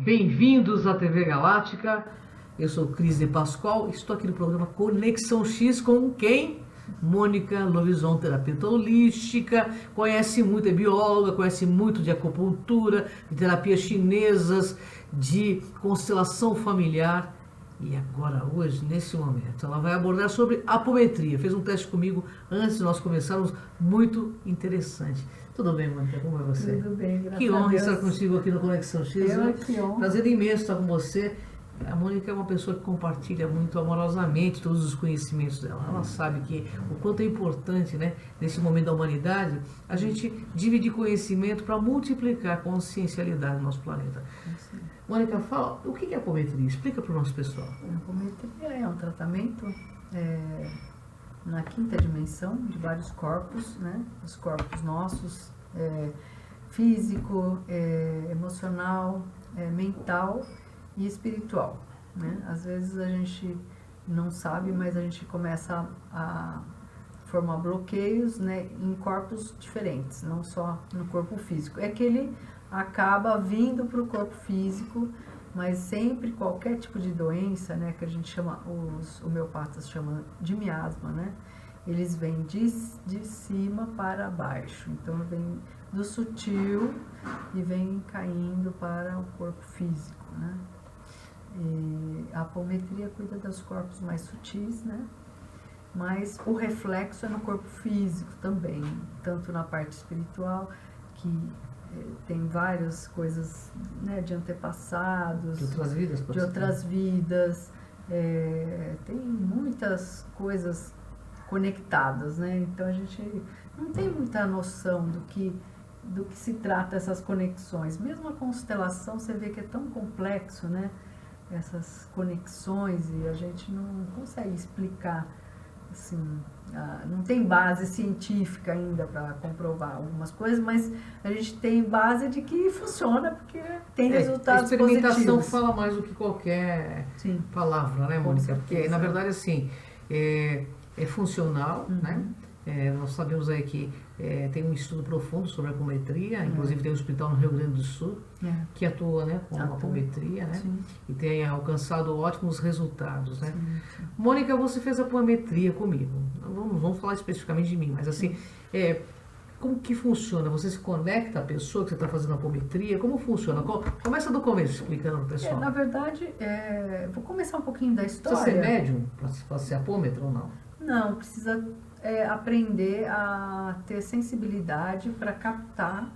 Bem-vindos à TV Galáctica. Eu sou Cris de Pascoal. Estou aqui no programa Conexão X com quem? Mônica Lovison, terapeuta holística, conhece muito, é bióloga, conhece muito de acupuntura, de terapias chinesas, de constelação familiar. E agora, hoje, nesse momento, ela vai abordar sobre apometria. Fez um teste comigo antes de nós começarmos, muito interessante. Tudo bem, Mônica? Como é você? Tudo bem, graças a Deus. Que honra estar contigo aqui no Conexão X. Que honra. Prazer imenso estar com você. A Mônica é uma pessoa que compartilha muito amorosamente todos os conhecimentos dela. Ela sabe que o quanto é importante, né, nesse momento da humanidade, a gente dividir conhecimento para multiplicar a consciencialidade no nosso planeta. Sim. Mônica, fala, o que é apometria? Explica para o nosso pessoal. A apometria é um tratamento na quinta dimensão de vários corpos, né? Os corpos nossos, físico, emocional, mental e espiritual, né? Às vezes a gente não sabe, mas a gente começa a formar bloqueios, né, em corpos diferentes, não só no corpo físico. É que ele acaba vindo para o corpo físico, mas sempre qualquer tipo de doença, né, que a gente chama, os homeopatas chamam de miasma, né, eles vêm de cima para baixo, então vem do sutil e vem caindo para o corpo físico, né. E a apometria cuida dos corpos mais sutis, né, mas o reflexo é no corpo físico também, tanto na parte espiritual, que tem várias coisas, né, de antepassados, de outras vidas, tem muitas coisas conectadas, né? Então a gente não tem muita noção do que se trata essas conexões. Mesmo a constelação, você vê que é tão complexo, né? Essas conexões, e a gente não consegue explicar, assim, não tem base científica ainda para comprovar algumas coisas, mas a gente tem base de que funciona, porque tem resultados positivos. A experimentação fala mais do que qualquer palavra, né, Mônica? Porque, na verdade, assim, é funcional, né? Nós sabemos aí que tem um estudo profundo sobre a apometria, inclusive tem um hospital no Rio Grande do Sul que atua, né, com a apometria, né? E tem alcançado ótimos resultados, né? Sim. Mônica, você fez apometria comigo. Vamos falar especificamente de mim, mas assim, como que funciona? Você se conecta à pessoa que você está fazendo apometria? Como funciona? Começa do começo explicando para o pessoal. Na verdade, vou começar um pouquinho da história. Precisa ser médium para ser apômetra ou não? Não, precisa aprender a ter sensibilidade para captar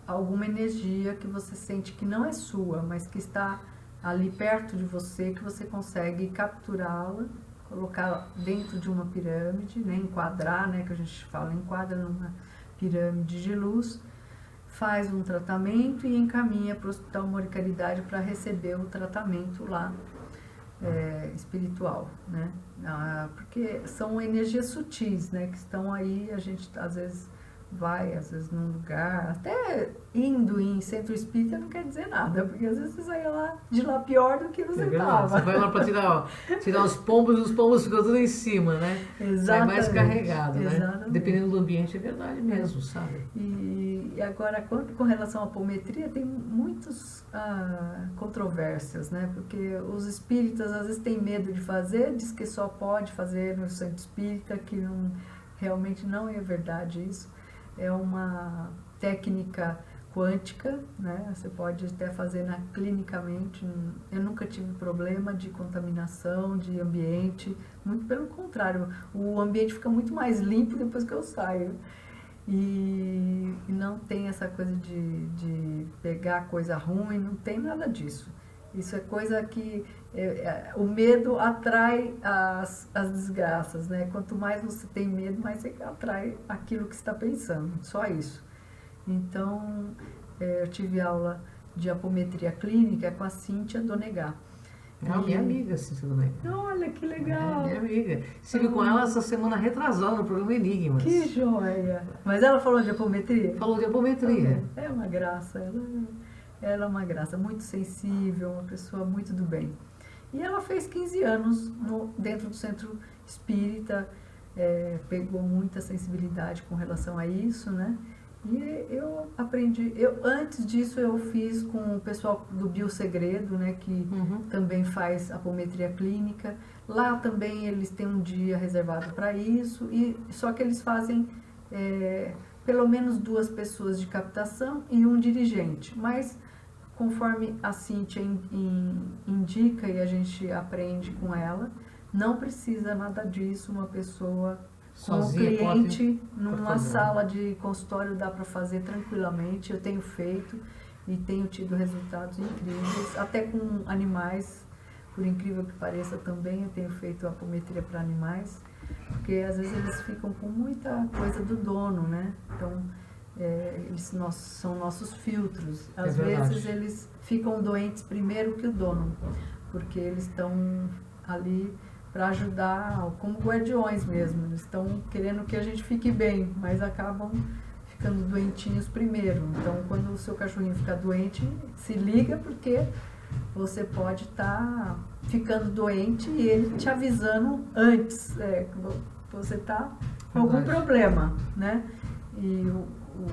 alguma energia que você sente que não é sua, mas que está ali perto de você, que você consegue capturá-la, colocar dentro de uma pirâmide, né, enquadrar, né, que a gente fala, enquadra numa pirâmide de luz, faz um tratamento e encaminha para o Hospital Amor e Caridade para receber o tratamento lá espiritual, né? Porque são energias sutis, né, que estão aí, a gente às vezes vai, às vezes num lugar, até indo em centro espírita não quer dizer nada, porque às vezes você sai lá de lá pior do que você estava. Você vai lá para tirar os pombos ficam tudo em cima, né? Exatamente. Sai mais carregado, né? Exatamente. Dependendo do ambiente, é verdade mesmo, sabe? E agora, com relação à apometria, tem muitas controvérsias, né? Porque os espíritas às vezes têm medo de fazer, diz que só pode fazer no centro espírita, que realmente não é verdade isso. É uma técnica quântica, né? Você pode até fazer clinicamente. Eu nunca tive problema de contaminação, de ambiente, muito pelo contrário, o ambiente fica muito mais limpo depois que eu saio. E não tem essa coisa de pegar coisa ruim, não tem nada disso. Isso é coisa que o medo atrai as desgraças, né? Quanto mais você tem medo, mais você atrai aquilo que você está pensando, só isso. Então, eu tive aula de apometria clínica com a Cíntia Donegá. Minha amiga, Cíntia Donegá. Olha, que legal! Minha amiga. Estive com ela essa semana retrasada no programa Enigmas. Que joia! Mas ela falou de apometria? Falou de apometria. É uma graça, ela é uma graça, muito sensível, uma pessoa muito do bem. E ela fez 15 anos dentro do centro espírita, pegou muita sensibilidade com relação a isso, né? E eu aprendi, antes disso eu fiz com o pessoal do Biosegredo, né, que também faz apometria clínica. Lá também eles têm um dia reservado para isso, só que eles fazem pelo menos 2 pessoas de captação e um dirigente. Mas conforme a Cíntia indica e a gente aprende com ela, não precisa nada disso, uma pessoa com o cliente numa sala de consultório dá para fazer tranquilamente. Eu tenho feito e tenho tido resultados incríveis, até com animais, por incrível que pareça também eu tenho feito apometria para animais, porque às vezes eles ficam com muita coisa do dono, né? Então, eles são nossos filtros. Às vezes eles ficam doentes primeiro que o dono, porque eles estão ali para ajudar, como guardiões mesmo. Eles estão querendo que a gente fique bem, mas acabam ficando doentinhos primeiro. Então, quando o seu cachorrinho fica doente, se liga, porque você pode estar ficando doente e ele te avisando antes que você está com algum problema, né? E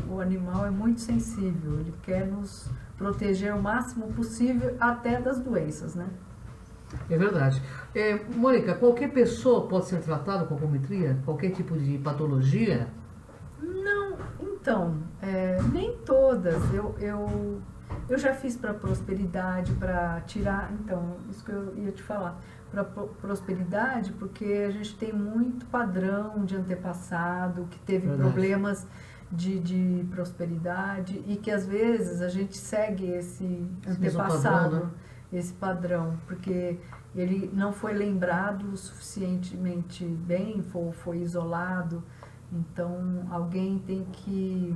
o animal é muito sensível, ele quer nos proteger o máximo possível até das doenças, né? É verdade. Mônica, qualquer pessoa pode ser tratada com apometria? Qualquer tipo de patologia? Não, então, nem todas. Eu já fiz para prosperidade, para tirar, então, isso que eu ia te falar, para prosperidade, porque a gente tem muito padrão de antepassado, que teve problemas de prosperidade e que às vezes a gente segue esse antepassado. Padrão, né? Esse padrão, porque ele não foi lembrado suficientemente bem, foi isolado, então alguém tem que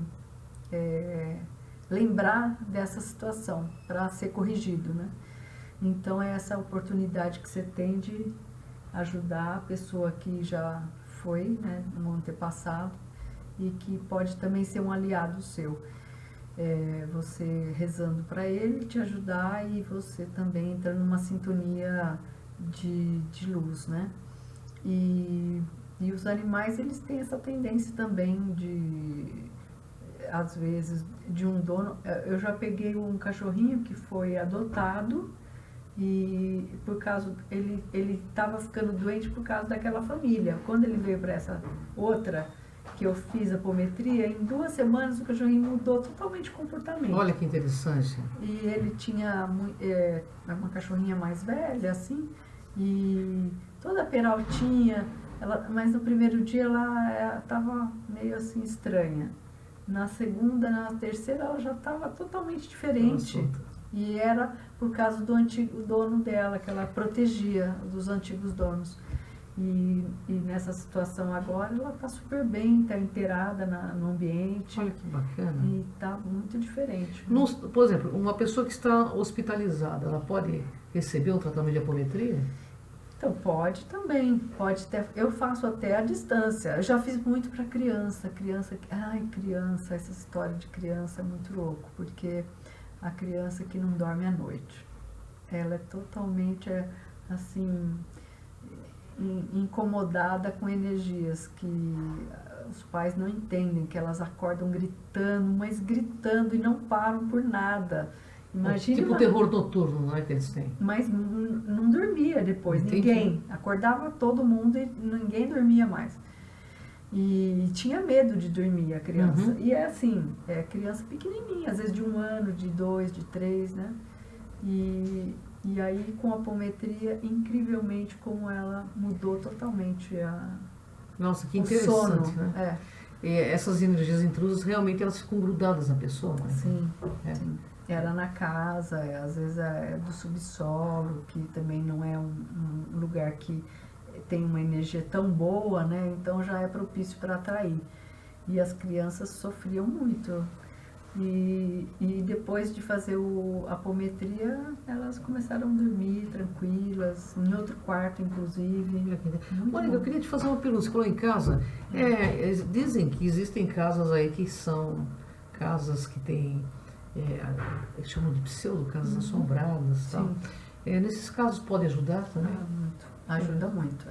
lembrar dessa situação para ser corrigido, né? Então é essa oportunidade que você tem de ajudar a pessoa que já foi, né, no antepassado e que pode também ser um aliado seu. Você rezando para ele te ajudar e você também entrando numa sintonia de luz, né? E os animais, eles têm essa tendência também às vezes, de um dono. Eu já peguei um cachorrinho que foi adotado e por causa ele estava ficando doente por causa daquela família. Quando ele veio para essa outra que eu fiz apometria, em 2 semanas o cachorrinho mudou totalmente o comportamento. Olha que interessante. E ele tinha uma cachorrinha mais velha, assim, e toda peraltinha, mas no primeiro dia ela estava meio assim estranha. Na segunda, na terceira, ela já estava totalmente diferente. E era por causa do antigo dono dela, que ela protegia dos antigos donos. E nessa situação agora, ela está super bem, está inteirada no ambiente. Olha que bacana. E está muito diferente. Por exemplo, uma pessoa que está hospitalizada, ela pode receber um tratamento de apometria? Então, pode também. Pode ter, eu faço até à distância. Eu já fiz muito para criança. Criança, essa história de criança é muito louco, porque a criança que não dorme à noite, ela é totalmente, assim, incomodada com energias que os pais não entendem, que elas acordam gritando, mas gritando e não param por nada. Imagina tipo terror noturno, não é que eles têm? Mas não dormia depois, Entendi. Ninguém. Acordava todo mundo e ninguém dormia mais. E tinha medo de dormir a criança. E é assim, criança pequenininha, às vezes de 1 ano, de 2, de 3, né? E aí com a apometria, incrivelmente como ela mudou totalmente Nossa, que o interessante, sono. né? E essas energias intrusas realmente elas ficam grudadas na pessoa, né? Sim, sim. Era na casa, às vezes é do subsolo, que também não é um lugar que tem uma energia tão boa, né? Então já é propício para atrair. E as crianças sofriam muito. E depois de fazer a apometria, elas começaram a dormir tranquilas, em outro quarto, inclusive. Mônica, eu queria te fazer uma pergunta. Você falou em casa. Dizem que existem casas aí que são casas que têm, chamam de pseudo, casas assombradas. Tal. Nesses casos pode ajudar também? Muito. Ajuda muito,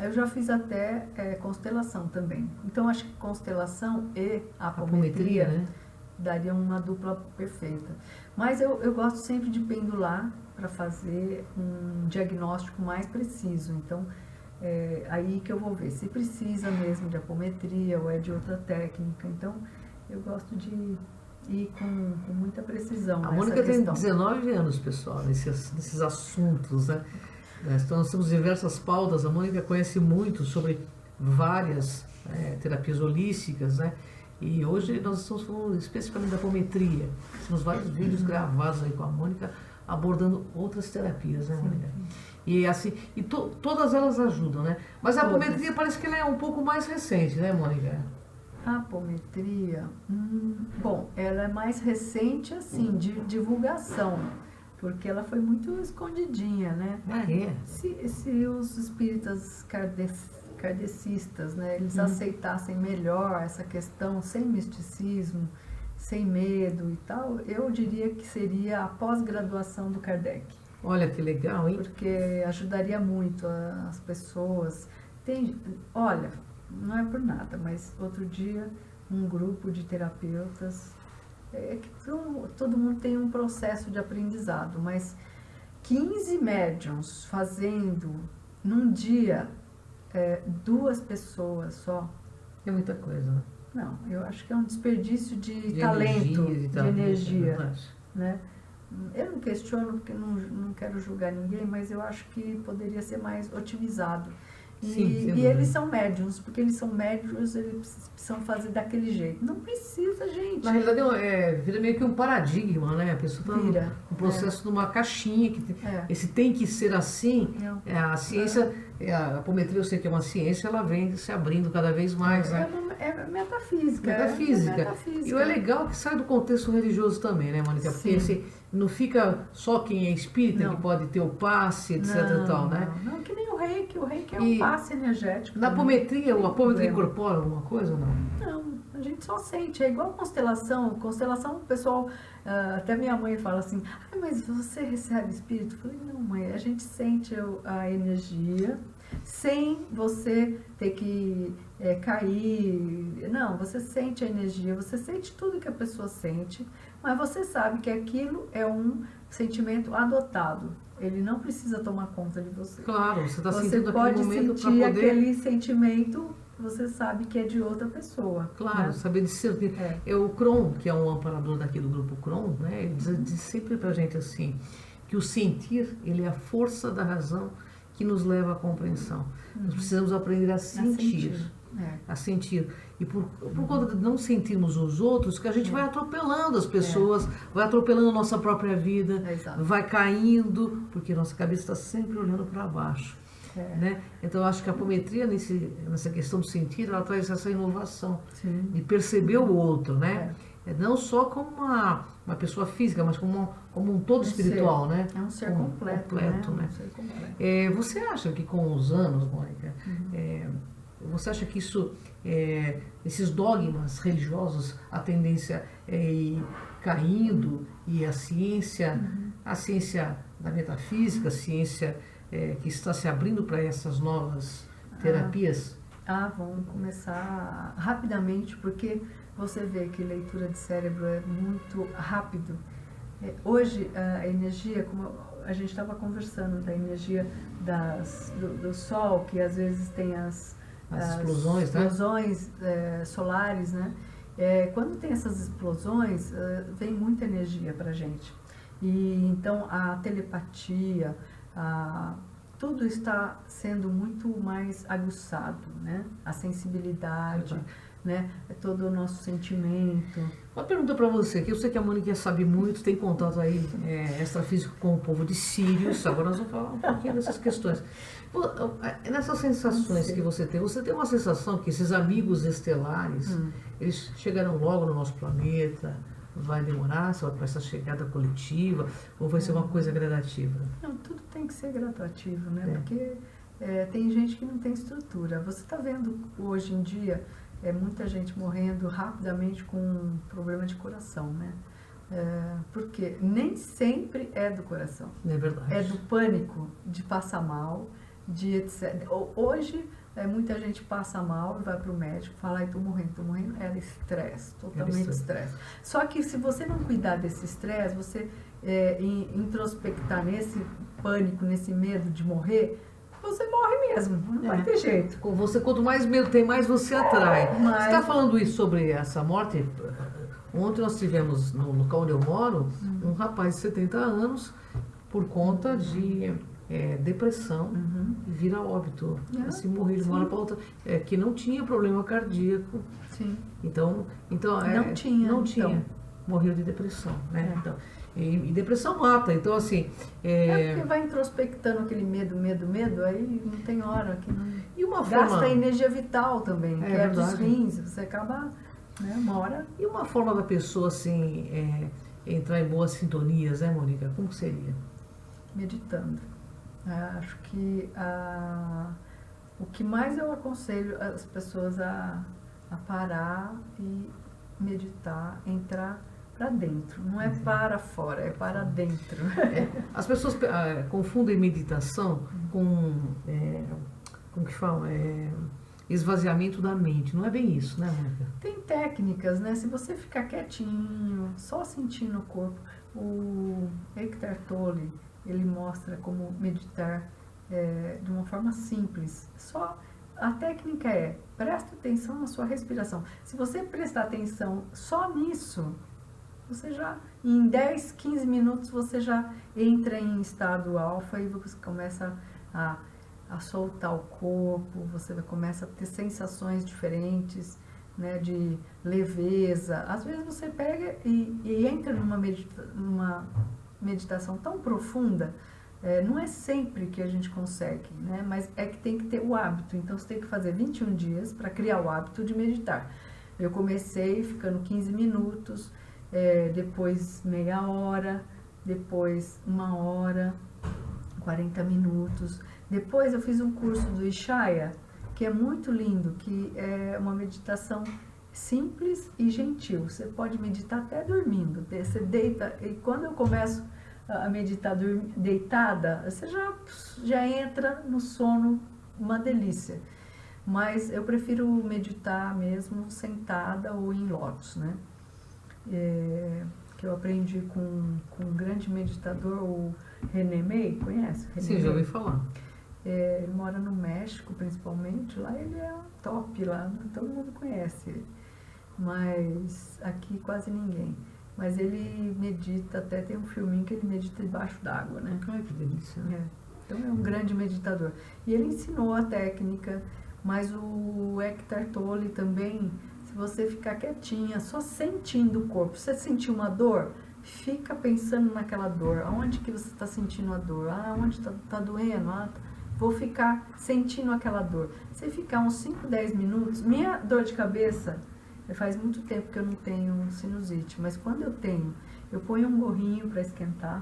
Aí eu já fiz até constelação também. Então, acho que constelação e apometria, né? daria uma dupla perfeita. Mas eu gosto sempre de pendular para fazer um diagnóstico mais preciso. Então, aí que eu vou ver se precisa mesmo de apometria ou é de outra técnica. Então, eu gosto de ir com muita precisão. A Mônica tem 19 anos, pessoal, nesses assuntos, né? Então, nós temos diversas pautas. A Mônica conhece muito sobre várias terapias holísticas, né? E hoje nós estamos falando especificamente da apometria. Temos vários vídeos gravados aí com a Mônica abordando outras terapias, né, Mônica? E assim, todas elas ajudam, né? Mas a apometria parece que ela é um pouco mais recente, né, Mônica? A apometria, bom, ela é mais recente, assim, de divulgação, porque ela foi muito escondidinha, né? Ah, é? Se os espíritas kardecistas, né, eles aceitassem melhor essa questão sem misticismo, sem medo e tal, eu diria que seria a pós-graduação do Kardec. Olha que legal, hein? Porque ajudaria muito as pessoas. Olha, não é por nada, mas outro dia um grupo de terapeutas, que todo mundo tem um processo de aprendizado, mas 15 médiums fazendo num dia 2 pessoas só. É muita coisa, né? Não, eu acho que é um desperdício de talento, de energia, né? Eu não questiono porque não quero julgar ninguém, mas eu acho que poderia ser mais otimizado. E eles são médiums, porque eles são médiums, eles precisam fazer daquele jeito. Não precisa, gente. Na realidade, vira meio que um paradigma, né? A pessoa está no processo de uma caixinha, esse tem que ser assim. A ciência, a apometria, eu sei que é uma ciência, ela vem se abrindo cada vez mais, né? É metafísica. Metafísica. E é legal que sai do contexto religioso também, né, Mônica? Porque não fica só quem é espírita que pode ter o passe, etc e tal, né? Não, que nem o reiki é um passe energético. Na apometria, a apometria incorpora alguma coisa ou não? Não, a gente só sente, é igual constelação. Constelação, o pessoal, até minha mãe fala assim, mas você recebe espírito? Eu falei, não, mãe, a gente sente a energia sem você ter que cair. Não, você sente a energia, você sente tudo que a pessoa sente, mas você sabe que aquilo é um sentimento adotado. Ele não precisa tomar conta de você. Claro, você está sentindo aquele momento para poder... aquele sentimento, você sabe que é de outra pessoa. Claro, né? saber discernir. O Cron, que é um amparador daqui do grupo Cron, né, ele diz sempre para a gente assim, que o sentir, ele é a força da razão que nos leva à compreensão. Nós precisamos aprender a sentir. A sentir. E por conta de não sentirmos os outros, que a gente vai atropelando as pessoas, vai atropelando a nossa própria vida, vai caindo, porque nossa cabeça está sempre olhando para baixo. Né? Então, eu acho que a apometria, nessa questão do sentir, ela traz essa inovação de perceber o outro, né? Não só como uma pessoa física, mas como um todo espiritual, ser. né? É um ser completo, né? Um ser completo. Você acha que com os anos, Mônica, você acha que esses dogmas religiosos, a tendência é ir caindo e a ciência da metafísica, a ciência que está se abrindo para essas novas terapias? Vão começar rapidamente, porque você vê que leitura de cérebro é muito rápido. Hoje, a energia, como a gente estava conversando, da energia do Sol, que às vezes tem as explosões solares, né? Quando tem essas explosões, vem muita energia para a gente. E então a telepatia, tudo está sendo muito mais aguçado, né? A sensibilidade, né? Todo o nosso sentimento. Uma pergunta para você, que eu sei que a Mônica sabe muito, tem contato aí extrafísico com o povo de Sírios, agora nós vamos falar um pouquinho dessas questões. Nessas sensações que você tem uma sensação que esses amigos estelares, eles chegarão logo no nosso planeta? Vai demorar para essa chegada coletiva ou vai ser uma coisa gradativa? Não, tudo tem que ser gradativo, né? Porque tem gente que não tem estrutura. Você está vendo hoje em dia muita gente morrendo rapidamente com problema de coração, né? Porque nem sempre é do coração. É verdade. É do pânico de passar mal, de etc. Hoje, muita gente passa mal e vai para o médico, fala, ai, tô morrendo. Era estresse, totalmente estresse. Só que se você não cuidar desse estresse, você introspectar nesse pânico, nesse medo de morrer, você morre mesmo, não vai ter jeito. Quanto mais medo tem, mais você atrai. Você está falando isso sobre essa morte? Ontem nós tivemos, no local onde eu moro, um rapaz de 70 anos, por conta de depressão, e vira óbito. Assim, morrer de uma hora para outra. Que não tinha problema cardíaco. Sim. Então não tinha. Então. Morreu de depressão, né? Então, e depressão mata, então assim... porque vai introspectando aquele medo, aí não tem hora que não... E uma gasta energia vital também, que é dos rins, você acaba, né, uma hora... E uma forma da pessoa, assim, entrar em boas sintonias, né, Mônica? Como seria? Meditando. Acho que o que mais eu aconselho as pessoas a parar e meditar, entrar para dentro. Não é para fora, é para dentro. As pessoas confundem meditação com, como que fala? Esvaziamento da mente. Não é bem isso, né, Mônica? Tem técnicas, né? Se você ficar quietinho, só sentindo o corpo, o Eckhart Tolle, ele mostra como meditar de uma forma simples. A técnica presta atenção na sua respiração. Se você prestar atenção só nisso, você já, em 10, 15 minutos, você já entra em estado alfa e você começa a soltar o corpo, você começa a ter sensações diferentes, né, de leveza. Às vezes você pega e entra numa meditação tão profunda, não é sempre que a gente consegue, né, mas é que tem que ter o hábito. Então você tem que fazer 21 dias para criar o hábito de meditar. Eu comecei ficando 15 minutos, depois meia hora, depois 1 hora, 40 minutos. Depois eu fiz um curso do Ishaya, que é muito lindo, que é uma meditação simples e gentil. Você pode meditar até dormindo. Você deita, e quando eu começo a meditar deitada, você já entra no sono, uma delícia. Mas eu prefiro meditar mesmo sentada ou em lótus, né? Que eu aprendi com um grande meditador, o René May, conhece? Sim, já ouvi falar. Ele mora no México, principalmente. Lá ele é um top, lá todo mundo conhece ele. Mas aqui quase ninguém. Mas ele medita, até tem um filminho que ele medita debaixo d'água, né? Ai, que delícia. Então é um grande meditador. E ele ensinou a técnica, mas o Eckhart Tolle também, se você ficar quietinha, só sentindo o corpo, você sentir uma dor, fica pensando naquela dor. Aonde que você está sentindo a dor? Onde está doendo? Vou ficar sentindo aquela dor. Você ficar uns 5, 10 minutos, minha dor de cabeça, faz muito tempo que eu não tenho sinusite, mas quando eu tenho, eu ponho um gorrinho para esquentar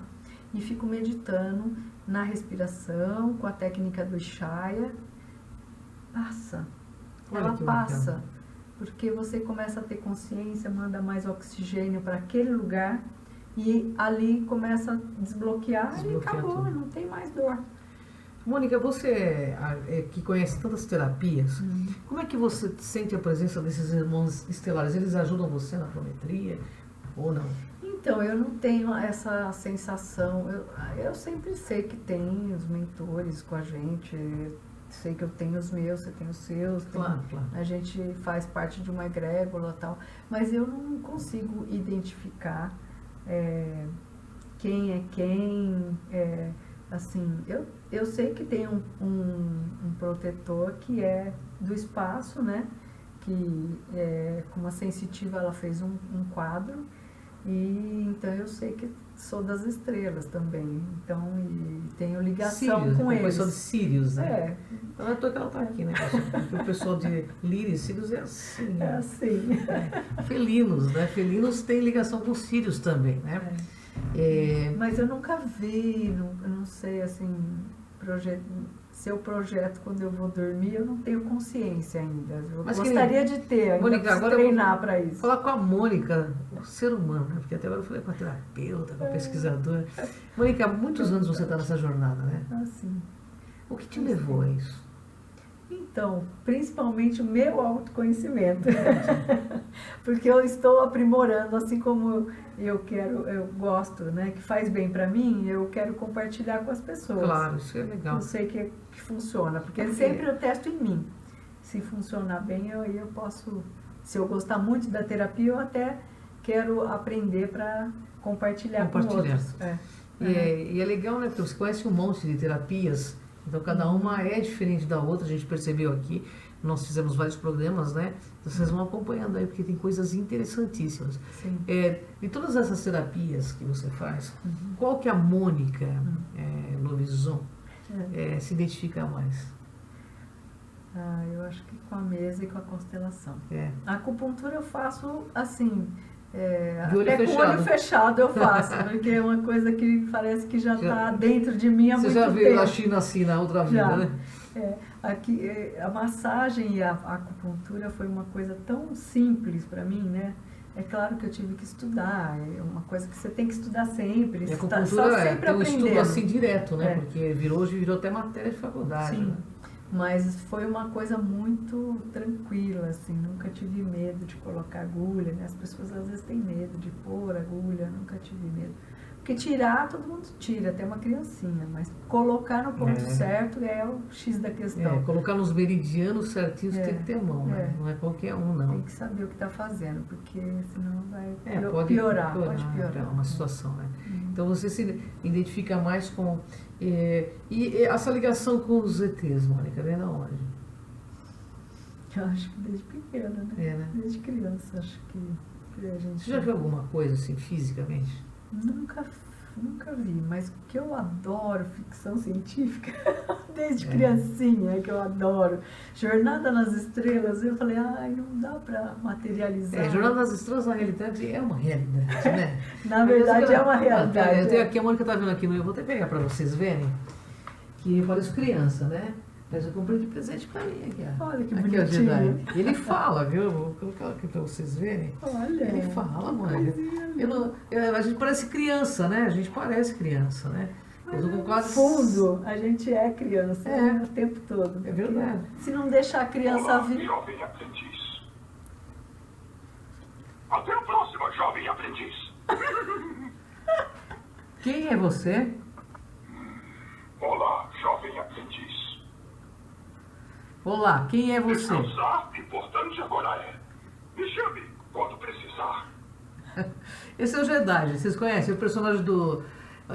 e fico meditando na respiração, com a técnica do Ishaya. Passa. Ela passa. Porque você começa a ter consciência, manda mais oxigênio para aquele lugar e ali começa a desbloquear e acabou, tudo. Não tem mais dor. Mônica, você que conhece tantas terapias, como é que você sente a presença desses irmãos estelares? Eles ajudam você na apometria ou não? Então, eu não tenho essa sensação. Eu sempre sei que tem os mentores com a gente, sei que eu tenho os meus, você tem os seus. Claro. A gente faz parte de uma egrégora e tal, mas eu não consigo identificar quem é quem. Assim, eu sei que tem um protetor que é do espaço, né? Que como a sensitiva, ela fez um quadro, e então eu sei que sou das estrelas também, então, e tenho ligação Sirius, com eles. O pessoal de Sirius, né? Então é à toa que ela está aqui, né? O pessoal de Lírio e Sirius é assim. É assim. Felinos, né? Felinos têm ligação com Sirius também, né? Mas eu nunca vi, eu não sei, assim, se eu projeto quando eu vou dormir, eu não tenho consciência ainda. Eu gostaria de ter, ainda Mônica, agora treinar para isso. Falar com a Mônica, o ser humano, né? Porque até agora eu falei com a terapeuta, com a pesquisadora. Mônica, há muitos anos você está nessa jornada, né? Sim. O que te levou a isso? Então, principalmente o meu autoconhecimento, porque eu estou aprimorando, assim como eu gosto, né, que faz bem para mim, eu quero compartilhar com as pessoas. Claro, isso é legal. Eu sei que funciona, porque sempre eu testo em mim. Se funcionar bem, eu posso, se eu gostar muito da terapia, eu até quero aprender para compartilhar com outros. E é legal, né, porque você conhece um monte de terapias. Então, cada uma é diferente da outra, a gente percebeu aqui, nós fizemos vários programas, né? Então, vocês vão acompanhando aí, porque tem coisas interessantíssimas. De todas essas terapias que você faz, qual que a Mônica Lovison se identifica mais? Eu acho que com a mesa e com a constelação. A acupuntura eu faço assim... até com o olho fechado eu faço, porque é uma coisa que parece que já está dentro de mim há muito tempo. Você já viu a China assim na outra vida, né? Aqui, a massagem e a acupuntura foi uma coisa tão simples para mim, né? É claro que eu tive que estudar, é uma coisa que você tem que estudar sempre. E a acupuntura tem um estudo assim direto, né? Porque hoje virou até matéria de faculdade. Sim. Né? Mas foi uma coisa muito tranquila, assim, nunca tive medo de colocar agulha, né? As pessoas às vezes têm medo de pôr agulha, nunca tive medo. Porque tirar, todo mundo tira, até uma criancinha, mas colocar no ponto certo é o X da questão. Colocar nos meridianos certinhos tem que ter mão, né? Não é qualquer um, não. Tem que saber o que está fazendo, porque senão vai pode piorar. Uma situação, né? Então você se identifica mais com... e essa ligação com os ETs, Mônica, vem da onde? Eu acho que desde pequena, né? Né? Desde criança, acho que a gente... Você já viu alguma coisa assim, fisicamente? Nunca vi, mas que eu adoro ficção científica, desde criancinha que eu adoro. Jornada nas Estrelas, eu falei, não dá para materializar. Jornada nas Estrelas, na realidade, é uma realidade, né? Na verdade, é uma realidade. Eu tenho aqui, a Mônica está vendo aqui, eu vou até pegar para vocês verem, que parece criança, né? Mas eu comprei de presente para mim aqui. Olha que aqui, bonitinho. Ele fala, viu? Vou colocar aqui para vocês verem. Olha. Ele fala, Mônica. A gente parece criança, né? A gente parece criança, né? Mas no fundo, a gente é criança o tempo todo. É verdade. Se não deixar a criança vir... Jovem aprendiz. Até a próxima, jovem aprendiz. Quem é você? Olá, jovem aprendiz. Olá, quem é você? Descansar, importante agora é. Me chame quando precisar. Esse é o Jedi, vocês conhecem o personagem do...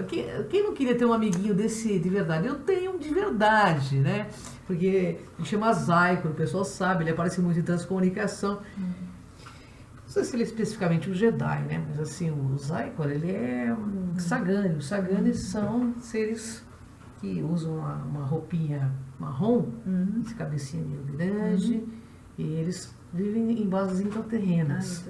Quem não queria ter um amiguinho desse de verdade? Eu tenho um de verdade, né? Porque ele chama Zycor, o pessoal sabe, ele aparece muito em transcomunicação. Não sei se ele é especificamente um Jedi, né? Mas assim, o Zycor, ele é um Sagani. Os Saganis são seres que usam uma roupinha marrom, esse cabecinha meio grande, e eles vivem em bases intraterrenas.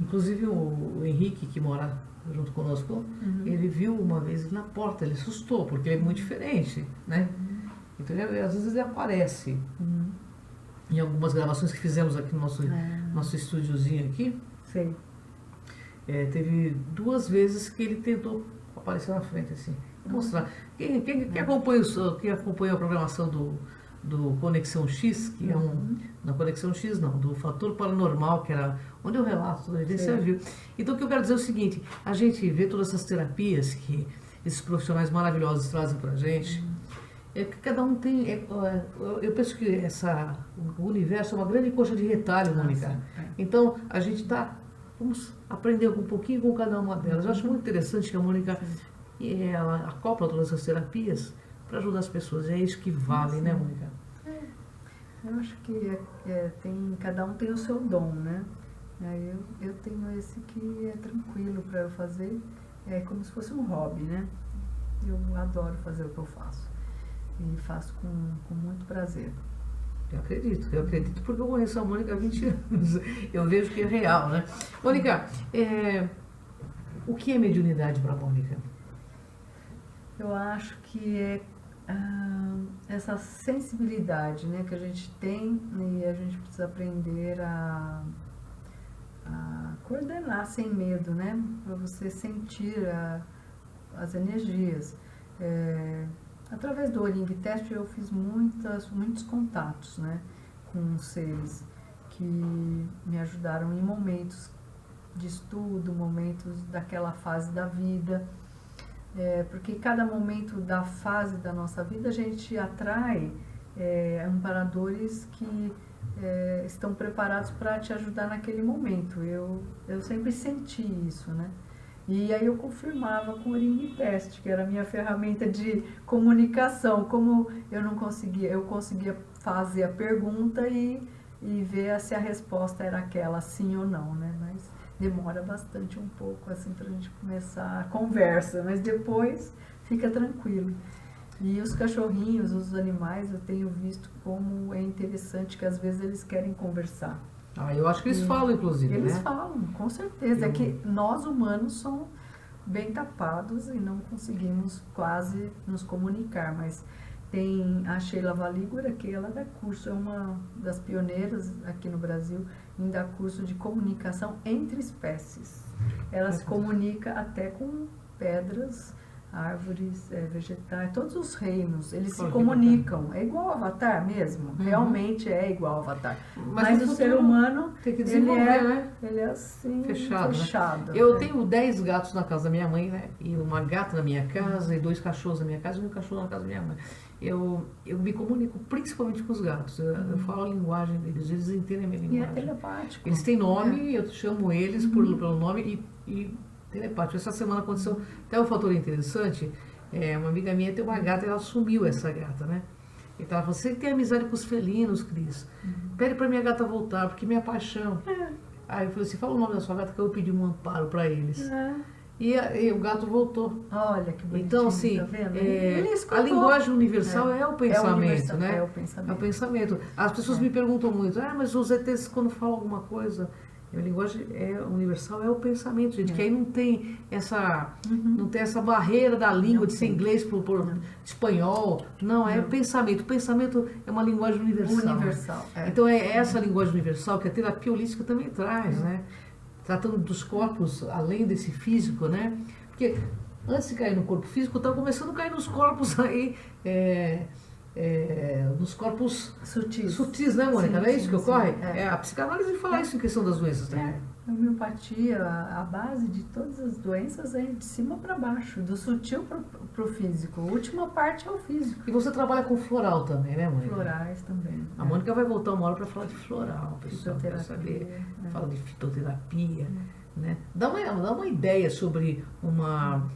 Inclusive o Henrique, que mora junto conosco, ele viu uma vez na porta, ele assustou, porque ele é muito diferente, né? Então, às vezes ele aparece. Em algumas gravações que fizemos aqui no nosso estúdiozinho aqui, teve 2 vezes que ele tentou aparecer na frente, assim. Vou mostrar. Quem acompanha a programação do Conexão X, que é na Conexão X não, do Fator Paranormal, que era onde eu relato toda a evidência, viu. Então o que eu quero dizer é o seguinte, a gente vê todas essas terapias que esses profissionais maravilhosos trazem pra gente, que cada um tem, eu penso que o universo é uma grande coxa de retalho, Mônica. Então a gente vamos aprender um pouquinho com cada uma delas. Eu acho muito interessante que a Mônica ela acopla todas essas terapias para ajudar as pessoas. É isso que vale, né, Mônica? Eu acho que cada um tem o seu dom, né? Eu tenho esse que é tranquilo para eu fazer, é como se fosse um hobby, né? Eu adoro fazer o que eu faço e faço com muito prazer. Eu acredito porque eu conheço a Mônica há 20 anos. Eu vejo que é real, né? Mônica, o que é mediunidade para a Mônica? Eu acho que é essa sensibilidade, né, que a gente tem e a gente precisa aprender a coordenar sem medo, né, para você sentir as energias. Através do Oring Test eu fiz muitos contatos, né, com seres que me ajudaram em momentos de estudo, momentos daquela fase da vida, porque cada momento da fase da nossa vida a gente atrai amparadores que estão preparados para te ajudar naquele momento. Eu sempre senti isso, né? E aí eu confirmava com o Oring Test, que era a minha ferramenta de comunicação. Como eu não conseguia, eu conseguia fazer a pergunta e ver se a resposta era aquela, sim ou não, né? Mas demora bastante um pouco, assim, pra gente começar a conversa, mas depois fica tranquilo. E os cachorrinhos, os animais, eu tenho visto como é interessante que às vezes eles querem conversar. Eu acho que eles falam, inclusive, eles né? falam, com certeza. É que nós humanos somos bem tapados e não conseguimos quase nos comunicar, mas tem a Sheila Valigura, que ela dá curso, é uma das pioneiras aqui no Brasil em dar curso de comunicação entre espécies. Ela se comunica até com pedras, árvores, vegetais, todos os reinos, eles se comunicam. É igual ao Avatar mesmo, realmente é igual ao Avatar. Mas o ser humano, tem que desenvolver, né? Ele é assim, fechado. Né? Eu tenho 10 gatos na casa da minha mãe, né? E uma gata na minha casa, e 2 cachorros na minha casa, e um cachorro na casa da minha mãe. Eu me comunico principalmente com os gatos. Eu falo a linguagem deles, eles entendem a minha linguagem. E é telepático. Eles têm nome, eu chamo eles pelo nome e telepático. Essa semana aconteceu até um fator interessante. Uma amiga minha tem uma gata e ela sumiu, essa gata, né? Então ela falou, você tem amizade com os felinos, Cris? Pede pra minha gata voltar, porque minha paixão. Aí eu falei assim, fala o nome da sua gata que eu pedi um amparo pra eles. E o gato voltou. Olha que bonitinho, então, assim, tá vendo? a linguagem universal é o pensamento, né? É o pensamento. É o pensamento. As pessoas me perguntam muito, mas os ETs quando falam alguma coisa, a linguagem universal é o pensamento, gente, que aí não tem essa, não tem essa barreira da língua de ser inglês por espanhol. Não, é o pensamento. O pensamento é uma linguagem universal. Então é essa linguagem universal que a terapia holística também traz, né? Tratando dos corpos além desse físico, né? Porque antes de cair no corpo físico, estava começando a cair nos corpos aí, nos corpos sutis, né, Mônica? Não é isso que ocorre? A psicanálise fala isso em questão das doenças também. A homeopatia, a base de todas as doenças é de cima para baixo, do sutil para o físico. A última parte é o físico. E você trabalha com floral também, né, Mônica? Florais também. A Mônica vai voltar uma hora para falar de floral, pessoal, quer saber. Fala de fitoterapia, né? Dá uma ideia sobre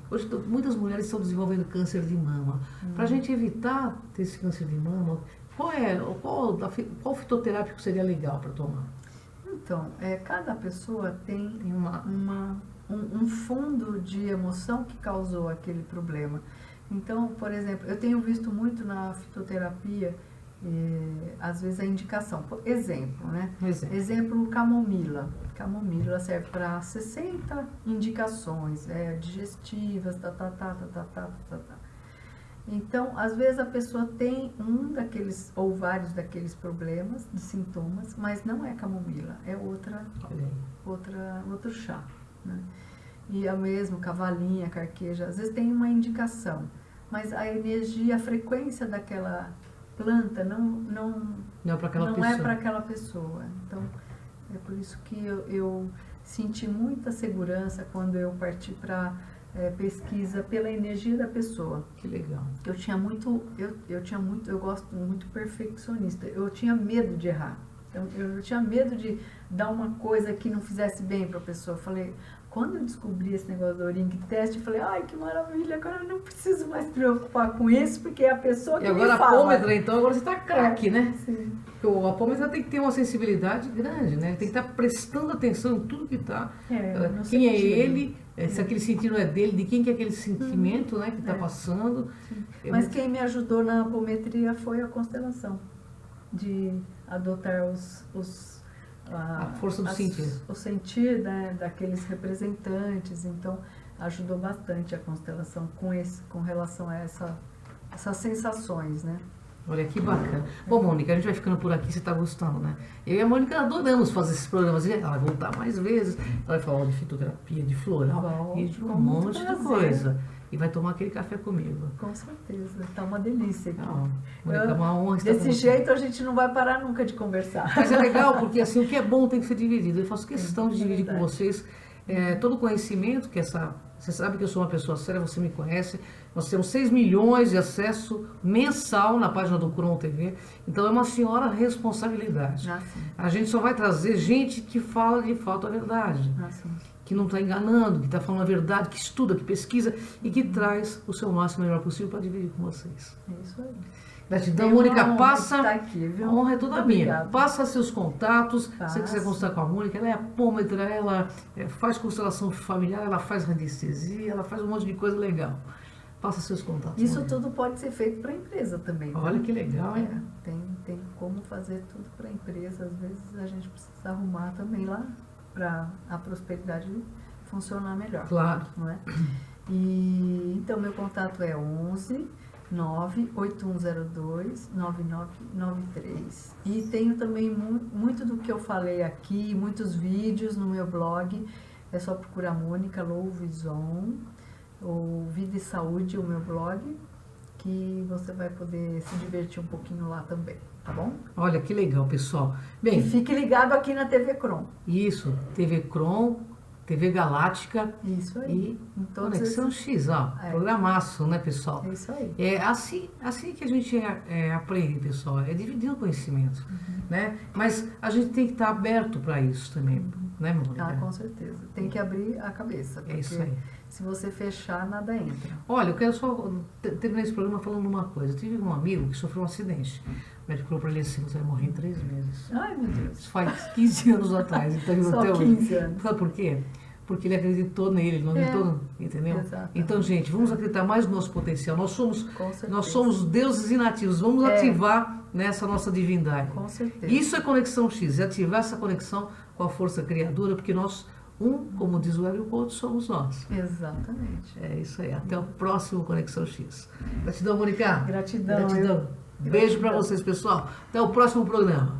Hoje muitas mulheres estão desenvolvendo câncer de mama. Para a gente evitar ter esse câncer de mama, qual fitoterápico seria legal para tomar? Então, cada pessoa tem um fundo de emoção que causou aquele problema. Então, por exemplo, eu tenho visto muito na fitoterapia, às vezes a indicação. Exemplo, né? Exemplo, camomila. Camomila serve para 60 indicações, digestivas, Então, às vezes a pessoa tem um daqueles ou vários daqueles problemas, de sintomas, mas não é camomila, é outro chá, né? E é o mesmo, cavalinha, carqueja, às vezes tem uma indicação, mas a energia, a frequência daquela planta não é para aquela pessoa. Então, é por isso que eu senti muita segurança quando eu parti para pesquisa pela energia da pessoa. Que legal. Eu gosto muito perfeccionista. Eu tinha medo de errar. Então, eu tinha medo de dar uma coisa que não fizesse bem para a pessoa. Eu falei, quando eu descobri esse negócio do Oring Test, eu falei, ai, que maravilha, agora eu não preciso mais me preocupar com isso, porque é a pessoa que me fala. E agora a apômetra, então, agora você está craque, né? Sim. Porque o apômetra tem que ter uma sensibilidade grande, né? Tem que estar prestando atenção em tudo que está. Quem é ele, se aquele sentido é dele, de quem que é aquele sentimento, né, que está passando. Mas quem me ajudou na apometria foi a constelação, de adotar a força do sentir. O sentir, né, daqueles representantes. Então, ajudou bastante a constelação com relação a essas sensações, né? Olha que bacana. Bom, Mônica, a gente vai ficando por aqui, você está gostando, né? Eu e a Mônica adoramos fazer esses programas. Ela vai voltar mais vezes, ela vai falar de fitoterapia, de floral e de um monte de coisa. e vai tomar aquele café comigo. Com certeza, tá uma delícia aqui. Mônica, é uma honra estar Desse jeito a gente não vai parar nunca de conversar. Mas é legal, porque assim, o que é bom tem que ser dividido. Eu faço questão de dividir com verdade. vocês todo o conhecimento que Você sabe que eu sou uma pessoa séria, você me conhece. Nós temos 6 milhões de acesso mensal na página do Cron TV. Então é uma senhora responsabilidade. A gente só vai trazer gente que fala de fato a verdade. Que não está enganando, que está falando a verdade, que estuda, que pesquisa e que traz o seu máximo melhor possível para dividir com vocês. É isso aí. Gratidão, Mônica, passa. Aqui, viu? A honra é toda minha. Obrigada. Passa seus contatos. Se Passo. você quiser consultar com a Mônica, ela é apômetra, ela faz constelação familiar, ela faz radiestesia, ela faz um monte de coisa legal. Passa seus contatos. Isso Mônica. tudo pode ser feito para a empresa também. Olha que legal, hein? Tem como fazer tudo para a empresa. Às vezes a gente precisa arrumar também lá para a prosperidade funcionar melhor. Claro. Não é? E então meu contato é 11 98102 9993. E tenho também muito do que eu falei aqui, muitos vídeos no meu blog. É só procurar Mônica Louvision, ou Vida e Saúde, o meu blog, que você vai poder se divertir um pouquinho lá também, tá bom? Olha que legal, pessoal. E Bem, fique ligado aqui na TV Cron. isso, TV Cron, TV Galáctica Isso aí. e Em todos Conexão esses... X, ó. É. Programaço, né, pessoal? É isso aí. É assim que a gente aprende, pessoal, é dividir o conhecimento, né? Mas a gente tem que estar aberto para isso também, né, Mônica? Ah, com certeza. Tem que abrir a cabeça, porque isso aí. se você fechar, nada entra. Olha, eu quero só terminar esse programa falando uma coisa. Eu tive um amigo que sofreu um acidente. O médico falou para ele assim, você vai morrer em 3 meses. Ai, meu Deus. Isso faz 15 anos atrás, então Só até 15 hoje. anos. Sabe por quê? Porque ele acreditou nele, ele não acreditou, entendeu? Exatamente. Então, gente, vamos acreditar mais no nosso potencial. Nós somos Com deuses inativos. Vamos ativar essa nossa divindade. Com certeza. Isso é Conexão X, é ativar essa conexão com a força criadora, porque nós, como diz o Hélio Couto, somos nós. Exatamente. É isso aí. Até o próximo Conexão X. Gratidão, Mônica. Gratidão. Beijo para vocês, pessoal. Até o próximo programa.